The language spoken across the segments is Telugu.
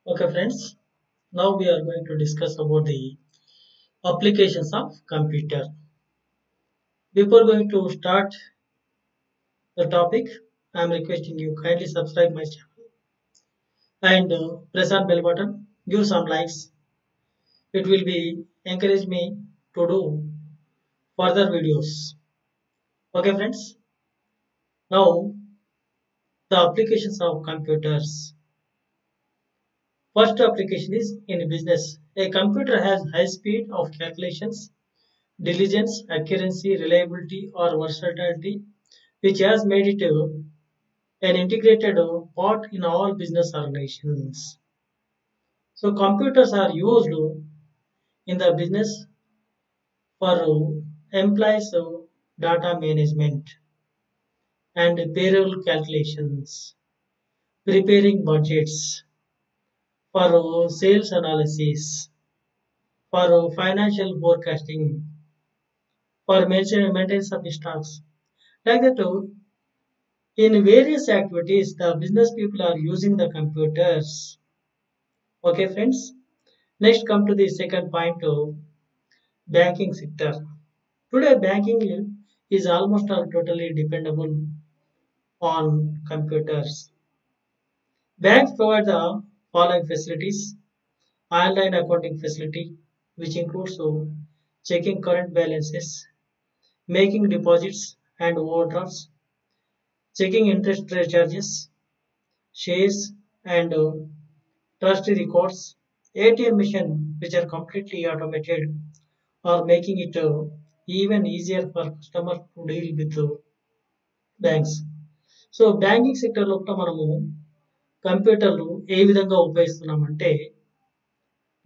Okay, friends. Now we are going to discuss about the applications of computer. Before going to start the topic, I am requesting you kindly subscribe my channel and press on bell button. Give some likes. It will be encourage me to do further videos. Okay, friends. Now the applications of computers. First application is in business. A computer has high speed of calculations, diligence, accuracy, reliability, or versatility which has made it an integrated part in all business organizations. So computers are used in the business for employees data management and payroll calculations, preparing budgets, for sales analysis, for financial forecasting, for maintenance of stocks. Like that, in various activities, the business people are using the computers. Okay, friends. Next, come to the second point of banking sector. Today, banking is almost all totally dependable on computers. Banks provide the following facilities: online accounting facility, which includes checking current balances, making deposits and overdrafts, checking interest rate charges, shares and trustee records, ATM machine, which are completely automated, or making it even easier for customers to deal with banks. So banking సెక్టర్లో కూడా మనము కంప్యూటర్లు ఏ విధంగా ఉపయోగిస్తున్నామంటే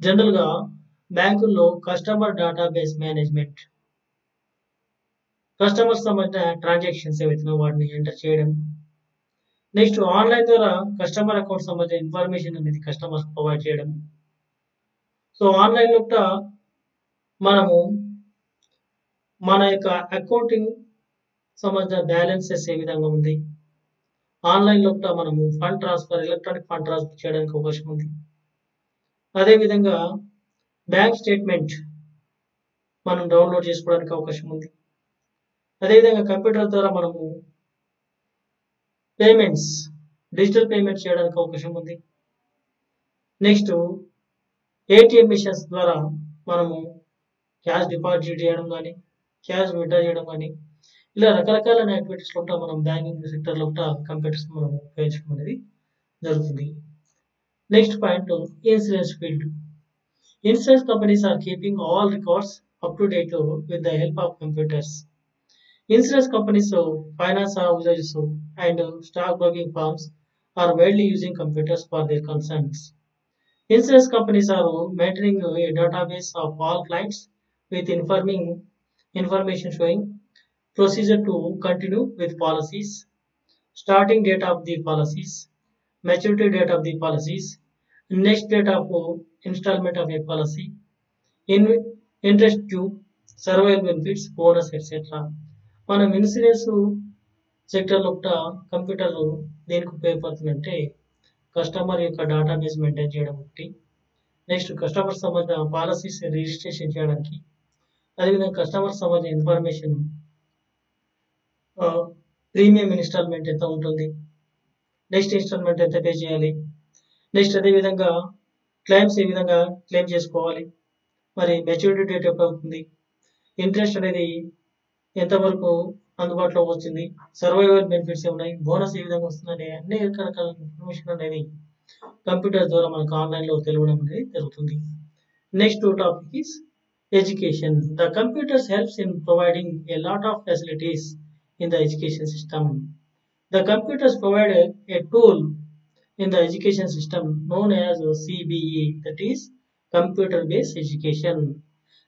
జనరల్గా బ్యాంకుల్లో కస్టమర్ డేటాబేస్ మేనేజ్మెంట్, కస్టమర్స్ సంబంధించిన ట్రాన్సాక్షన్స్ ఏవైతే వాటిని ఎంటర్ చేయడం, నెక్స్ట్ ఆన్లైన్ ద్వారా కస్టమర్ అకౌంట్ సంబంధించిన ఇన్ఫర్మేషన్ అనేది కస్టమర్స్ ప్రొవైడ్ చేయడం. సో ఆన్లైన్లో కూడా మనము మన యొక్క అకౌంటింగ్ సంబంధించిన బ్యాలెన్సెస్ ఏ విధంగా ఉంది, ఆన్లైన్లో కూడా మనము fund transfer, electronic fund transfer చేయడానికి అవకాశం ఉంది. అదేవిధంగా బ్యాంక్ స్టేట్మెంట్ మనం డౌన్లోడ్ చేసుకోవడానికి అవకాశం ఉంది. అదేవిధంగా కంప్యూటర్ ద్వారా మనము పేమెంట్స్, డిజిటల్ పేమెంట్స్ చేయడానికి అవకాశం ఉంది. నెక్స్ట్ ఏటీఎం మిషన్స్ ద్వారా మనము క్యాష్ డిపాజిట్ చేయడం కానీ, క్యాష్ విత్డ్రా చేయడం కానీ, ఇలా రకరకాల యాక్టివిటీస్లో కూడా మనం బ్యాంకింగ్ సెక్టర్లో కూడా కంప్యూటర్స్ మనం ఉపయోగించడం అనేది జరుగుతుంది. Next point insurance field. Insurance companies are keeping all records up to date with the help of computers. Insurance companies, finance houses, and stockbroking firms are widely using computers for their concerns. Insurance companies are maintaining a database of all clients with information showing procedure to continue with policies, starting date of the policies, maturity date of the policies, next date of installment of a policy, in interest due, survival benefits, bonus etcetera. మనం ఇన్సూరెన్స్ సెక్టర్లో కూడా కంప్యూటర్ దేనికి ఉపయోగపడుతుందంటే కస్టమర్ యొక్క డేటాబేస్ మెయింటైన్ చేయడం ఒకటి, నెక్స్ట్ కస్టమర్ సంబంధించిన పాలసీస్ రిజిస్ట్రేషన్ చేయడానికి, అదేవిధంగా కస్టమర్ సంబంధించిన ఇన్ఫర్మేషన్, ప్రీమియం ఇన్స్టాల్మెంట్ ఎంత ఉంటుంది, నెక్స్ట్ ఇన్స్టాల్మెంట్ ఎంత పే చేయాలి, నెక్స్ట్ అదేవిధంగా క్లెయిమ్స్ ఏ విధంగా క్లెయిమ్ చేసుకోవాలి, మరి మెచ్యూరిటీ డేట్ ఎప్పుడు అవుతుంది, ఇంట్రెస్ట్ అనేది ఎంతవరకు అందుబాటులో వచ్చింది, సర్వైవల్ బెనిఫిట్స్ ఏమున్నాయి, బోనస్ ఏ విధంగా వస్తుంది అనే అన్ని రకరకాల ఇన్ఫర్మేషన్ అనేది కంప్యూటర్ ద్వారా మనకు ఆన్లైన్లో తెలియడం అనేది జరుగుతుంది. Next topic is education. The computers helps in providing a lot of facilities in the education system. The computers provide a tool in the education system known as CBE, that is computer based education.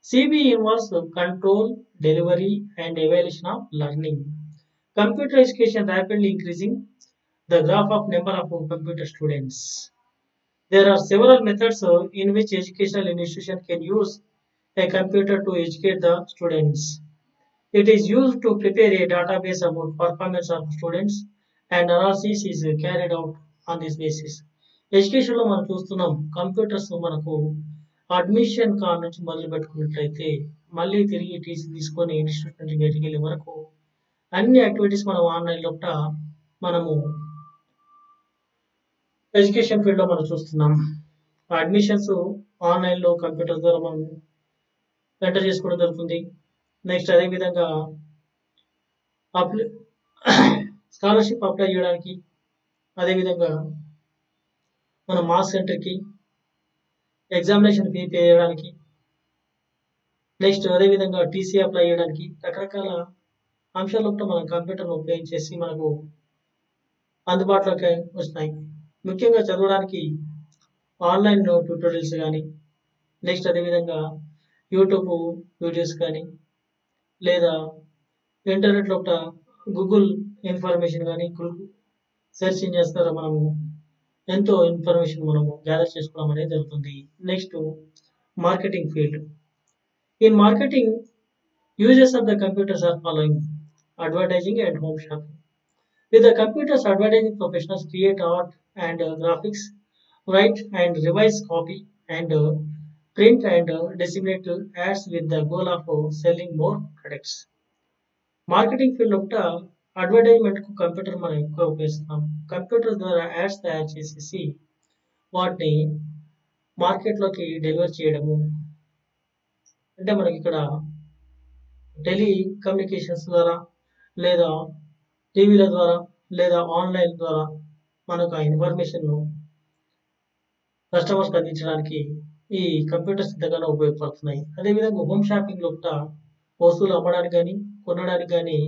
CBE involves control, delivery and evaluation of learning. Computer education rapidly increasing the graph of number of computer students. There are several methods in which educational institution can use a computer to educate the students. It is used to prepare a database about performance of students and analysis is carried out on this basis. ఎడ్యుకేషన్‌లో మనం చూస్తున్నాం కంప్యూటర్స్ మనకు అడ్మిషన్ కాడ నుంచి మొదలుపెట్టుకున్నట్లయితే, మళ్ళీ తిరిగి టీసీ తీసుకొని ఇన్‌స్టిట్యూట్ నుంచి బయటికెళ్ళే వరకు అన్ని యాక్టివిటీస్ మనం ఆన్‌లైన్ లోపట మనము ఎడ్యుకేషన్ ఫీల్డ్‌లో మనం చూస్తున్నాం. అడ్మిషన్స్ ఆన్‌లైన్‌లో కంప్యూటర్ ద్వారా మనం ఎంటర్ చేసుకోవడం జరుగుతుంది. నెక్స్ట్ అదే విధంగా అప్లై స్కాలర్‌షిప్ అప్లై చేయడానికి, అదే విధంగా మన మార్క్స్ సెంటర్‌కి ఎగ్జామినేషన్ ఫీ పే చేయడానికి, నెక్స్ట్ అదే విధంగా టీసీ అప్లై చేయడానికి రకరకాల అంశాలతో మనం కంప్యూటర్‌ను ఉపయోగించేసి మనకు అందుబాటులోకి వస్తున్నాయి. ముఖ్యంగా చదవడానికి ఆన్‌లైన్ ట్యుటోరియల్స్ గానీ, నెక్స్ట్ అదే విధంగా యూట్యూబ్ వీడియోస్ కానీ, లేదా ఇంటర్నెట్ లోపట గూగుల్ ఇన్ఫర్మేషన్ గానీ, సెర్చ్ ఇంజిన్స్ ద్వారా మనము ఎంతో ఇన్ఫర్మేషన్ మనము గ్యాదర్ చేసుకోవడం అనేది జరుగుతుంది. Next marketing field. In marketing, uses of the computers are following: advertising and home shopping. With the computers, advertising professionals create art and graphics, write and revise copy, and print and disseminate ads with the goal of selling more products. Marketing field ఒకట అడ్వర్టైజ్మెంట్‌కు కంప్యూటర్ మనం ఎక్కువ ఉపయోగిస్తున్నాం. కంప్యూటర్ ద్వారా యాడ్స్ తయారు చేసేసి వాటిని మార్కెట్‌లోకి డెలివర్ చేయడము. అంటే మనకిక్కడ టెలికమ్యూనికేషన్స్ ద్వారా, లేదా టీవీల ద్వారా, లేదా ఆన్‌లైన్ ద్వారా మనకు ఆ ఇన్ఫర్మేషన్‌ను కస్టమర్స్‌కి అందించడానికి ఈ కంప్యూటర్స్ ఎంతగానో ఉపయోగపడుతున్నాయి. అదేవిధంగా హోమ్ షాపింగ్‌లో కూడా వస్తువులు అమ్మడానికి గానీ, కొనడానికి గానీ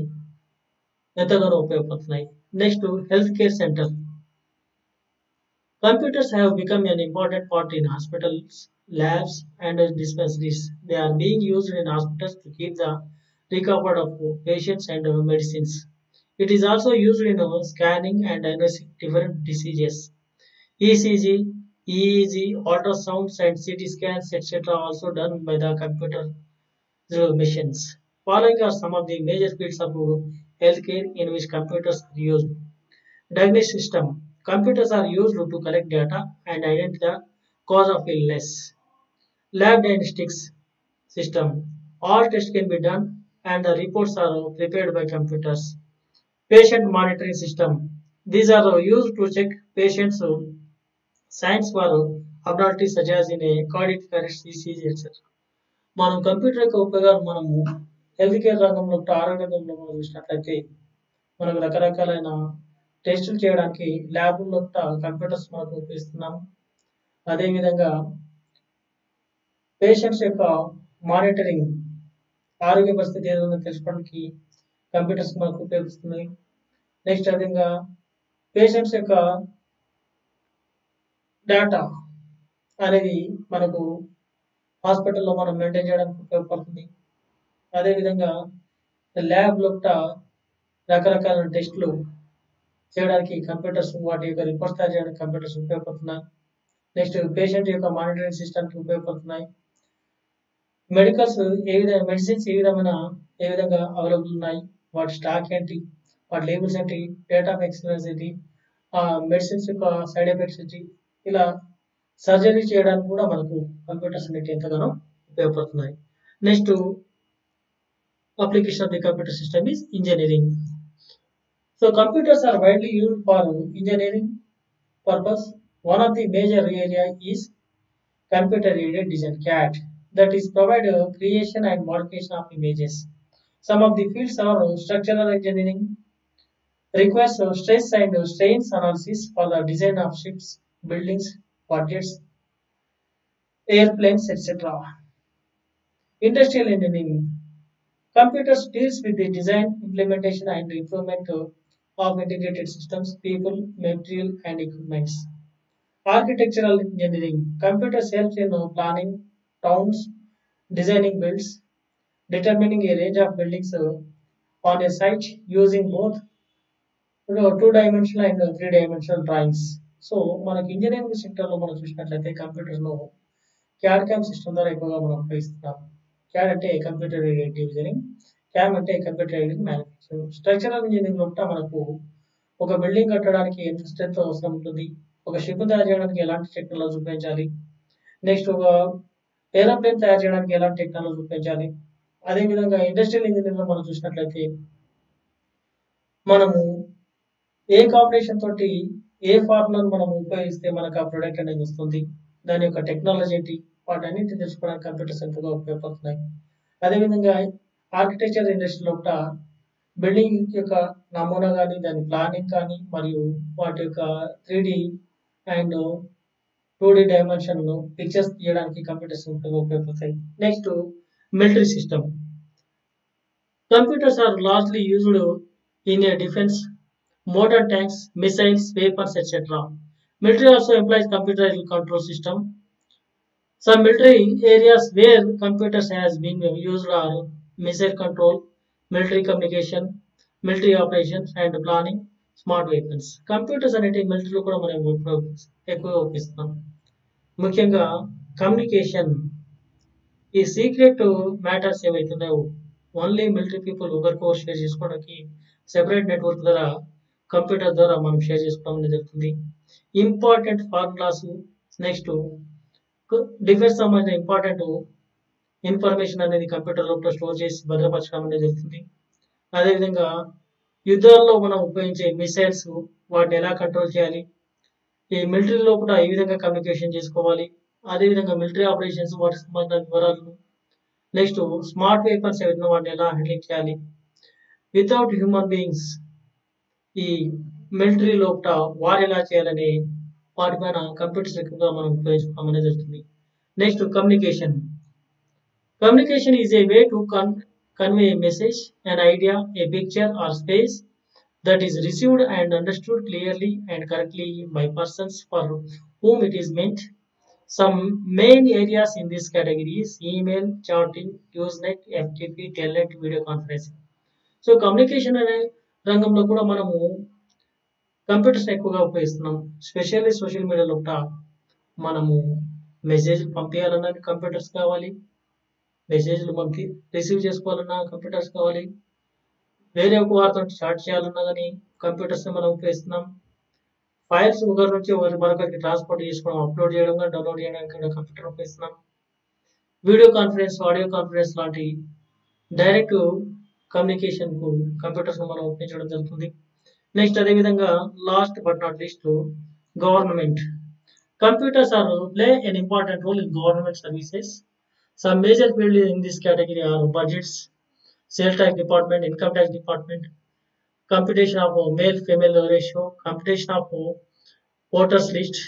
ఎంతగానో ఉపయోగపడుతున్నాయి. Next health care centre. Computers have become an important part in hospitals, labs, and dispensaries. They are being used in hospitals to keep the record of patients and medicines. It is also used in scanning and diagnosing different diseases. ECG, EEG, ultrasounds, and CT scans, etc., are also done by the computer machines. Following are some of the major fields of healthcare in which computers are used. Diagnostic system. Computers are used to collect data and identify the cause of illness. Lab diagnostics system. All tests can be done and the reports are prepared by computers. Patient monitoring system. These are used to check patients' signs for abnormalities such as in a cardiac arrest, ECG, etc. మనం కంప్యూటర్ యొక్క ఉపయోగాలు మనము హెల్త్ కేర్ రంగంలో, ఆరోగ్య రంగంలో మనం చూసినట్లయితే మనకు రకరకాలైన టెస్టులు చేయడానికి ల్యాబుల్లో కంప్యూటర్స్ మనకు ఉపయోగిస్తున్నాం. అదేవిధంగా పేషెంట్స్ యొక్క మానిటరింగ్, ఆరోగ్య పరిస్థితి ఏదైనా తెలుసుకోవడానికి కంప్యూటర్స్ మనకు ఉపయోగిస్తున్నాయి. నెక్స్ట్ అదేవిధంగా పేషెంట్స్ యొక్క డేటా అనేది మనకు హాస్పిటల్లో మనం మెయింటైన్ చేయడానికి ఉపయోగపడుతుంది. అదేవిధంగా ల్యాబ్లో రకరకాల టెస్టులు చేయడానికి కంప్యూటర్స్, వాటి యొక్క రిపోర్ట్స్ తయారు చేయడానికి కంప్యూటర్స్ ఉపయోగపడుతున్నాయి. నెక్స్ట్ పేషెంట్ యొక్క మానిటరింగ్ సిస్టమ్కి ఉపయోగపడుతున్నాయి. మెడికల్స్ మెడిసిన్స్ ఏ విధంగా అవైలబుల్ ఉన్నాయి, వాటి స్టాక్ ఏంటి, వాటి లేబుల్స్ ఏంటి, డేట్ ఆఫ్ ఎక్స్పైరీస్ ఏంటి, మెడిసిన్స్ యొక్క సైడ్ ఎఫెక్ట్స్ ఏంటి, ఇలా సర్జరీ చేయడానికి కూడా మనకు కంప్యూటర్స్ అనేవి ఎంతగానో ఉపయోగపడుతున్నాయి. Next application of the computer system is engineering. So computers are widely used for engineering purpose. One of the major area is computer aided design (CAD), that is provide creation and modification of images. Some of the fields are structural engineering, requires stress and strains analysis for the design of ships, buildings, budgets, airplanes, etc. Industrial engineering. Computers deals with the design, implementation, and improvement of integrated systems, people, material, and equipments. Architectural engineering. Computers help in planning towns, designing builds, determining a range of buildings on a site using both two-dimensional and three-dimensional drawings. So మనకి ఇంజనీరింగ్ సెక్టర్లో మనం చూసినట్లయితే కంప్యూటర్లో క్యాడ్ క్యామ్ సిస్టమ్ ద్వారా ఎక్కువగా మనం ఉపయోగిస్తున్నాం. క్యాడ్ అంటే కంప్యూటర్ ఎయిడెడ్ డిజైనింగ్, క్యామ్ అంటే computer aided manufacturing. Structural engineering లో మనకు ఒక బిల్డింగ్ కట్టడానికి ఎంత స్ట్రెంత్ అవసరం ఉంటుంది, ఒక షిప్ తయారు చేయడానికి ఎలాంటి టెక్నాలజీ ఉపయోగించాలి, నెక్స్ట్ ఒక ఏరోప్లేన్ తయారు చేయడానికి ఎలాంటి టెక్నాలజీ ఉపయోగించాలి. అదేవిధంగా ఇండస్ట్రియల్ ఇంజనీరింగ్లో మనం చూసినట్లయితే మనము ఏ కాంబినేషన్ తోటి ఏ ఫార్ములాను మనం ఉపయోగిస్తే మనకు ఆ ప్రొడక్ట్ అనేది వస్తుంది, దాని యొక్క టెక్నాలజీ ఏంటి, వాటన్నిటిని తెలుసుకోవడానికి కంప్యూటర్స్ ఎంతగా ఉపయోగపడుతున్నాయి. అదేవిధంగా ఆర్కిటెక్చర్ ఇండస్ట్రీలో కూడా బిల్డింగ్ యొక్క నమూనా కానీ దాని ప్లానింగ్ కానీ మరియు వాటి యొక్క 3D and 2D dimension pictures తీయడానికి కంప్యూటర్స్ ఎంతగా ఉపయోగపడతాయి. Next military system. Computers are largely used in a defense, modern tanks, missiles, weapons, etc. Military also employs computerized control system. Some military areas where computers has been used are missile control, military communication, military operations and planning, smart weapons. Computers అనేటి మిలిటరీలో కూడా మనం ఎక్కువగా ఉపయోగిస్తాం. ముఖ్యంగా కమ్యూనికేషన్, ఈ సీక్రెట్ మ్యాటర్స్ ఏవైతే ఉన్నాయో ఓన్లీ మిలిటరీ పీపుల్ ఒకరికొకరు షేర్ చేసుకోవడానికి సెపరేట్ నెట్వర్క్ ద్వారా కంప్యూటర్ ద్వారా మనం షేర్ చేసుకోవడం అనేది జరుగుతుంది. ఇంపార్టెంట్ ఫార్ములాస్, నెక్స్ట్ డిఫెన్స్ సంబంధించిన ఇంపార్టెంట్ ఇన్ఫర్మేషన్ అనేది కంప్యూటర్ లోపల స్టోర్ చేసి భద్రపరచడం అనేది జరుగుతుంది. అదేవిధంగా యుద్ధాల్లో మనం ఉపయోగించే మిసైల్స్ వాటిని ఎలా కంట్రోల్ చేయాలి, ఈ మిలిటరీ లోపల ఏ విధంగా కమ్యూనికేషన్ చేసుకోవాలి, అదేవిధంగా మిలిటరీ ఆపరేషన్స్ వాటికి సంబంధించిన వివరాలు, నెక్స్ట్ స్మార్ట్ వెపన్స్ ఏవైనా వాటిని ఎలా హ్యాండిల్ చేయాలి. వితౌట్ హ్యూమన్ బీయింగ్స్ ఈ మిలిటరీ లోపల వార్ ఎలా చేయాలని వాటిపైన కంప్యూటర్స్ ఎక్కువగా మనం ఉపయోగించుకోవడం అనేది జరుగుతుంది. Next communication. Communication is a way to convey a message, an idea, a picture or space that is received and understood clearly and correctly by persons for whom it is meant. Some main areas in this category is email, chatting, Usenet, FTP, Telnet, video conferencing. So communication అనే రంగంలో కూడా మనము కంప్యూటర్స్ ఎక్కువగా ఉపయోగిస్తున్నాం. స్పెషల్లీ సోషల్ మీడియాలో కూడా మనము మెసేజ్ పంపించాలన్నా కంప్యూటర్స్ కావాలి, మెసేజ్లు మనకి రిసీవ్ చేసుకోవాలన్నా కంప్యూటర్స్ కావాలి, వేరే ఒక వారితో చాట్ చేయాలన్నా కానీ కంప్యూటర్స్ మనం ఉపయోగిస్తున్నాం. ఫైల్స్ ఒకరి నుంచి మరొకరికి ట్రాన్స్పోర్ట్ చేసుకోవడం, అప్లోడ్ చేయడం కానీ డౌన్లోడ్ చేయడానికి కూడా కంప్యూటర్ ఉపయోగిస్తున్నాం. వీడియో కాన్ఫరెన్స్, ఆడియో కాన్ఫరెన్స్ లాంటి డైరెక్ట్ కమ్యూనికేషన్ కు కంప్యూటర్స్ మనం ఉపయోగించడం జరుగుతుంది. నెక్స్ట్ అదేవిధంగా last but not least government. Computers are play an important role in government services. Some major fields in this category are budgets, sales tax department, income tax department, computation of male-female ratio, computation of voters list,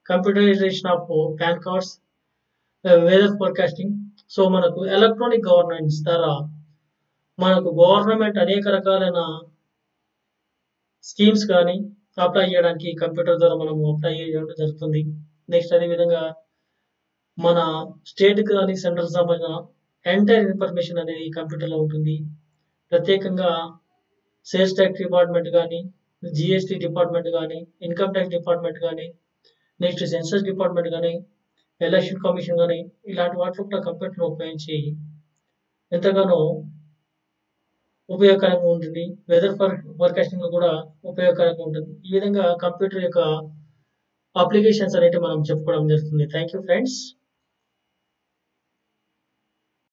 computerization of PAN cards, weather forecasting. So మనకు ఎలక్ట్రానిక్ గవర్నెన్స్ ద్వారా మనకు గవర్నమెంట్ అనేక రకాలైన స్కీమ్స్ కానీ అప్లై చేయడానికి కంప్యూటర్ ద్వారా మనము అప్లై చేయడం జరుగుతుంది. నెక్స్ట్ అదేవిధంగా మన స్టేట్ కానీ సెంట్రల్ సంబంధించిన ఎంటైర్ ఇన్ఫర్మేషన్ అనేది కంప్యూటర్లో ఉంటుంది. ప్రత్యేకంగా సేల్స్ ట్యాక్స్ డిపార్ట్మెంట్ కానీ, జిఎస్టీ డిపార్ట్మెంట్ కానీ, ఇన్కమ్ ట్యాక్స్ డిపార్ట్మెంట్ కానీ, నెక్స్ట్ సెన్సస్ డిపార్ట్మెంట్ కానీ, ఎలక్షన్ కమిషన్ కానీ ఇలాంటి వాటిలో కూడా కంప్యూటర్ ఉపయోగించి ఎంతగానో ఉపయోగకరంగా ఉంటుంది. వెదర్ ఫోర్కాస్టింగ్ కూడా ఉపయోగకరంగా ఉంటుంది. ఈ విధంగా కంప్యూటర్ యొక్క అప్లికేషన్స్ అనేవి మనం చెప్పుకోవడం జరుగుతుంది. Thank you friends.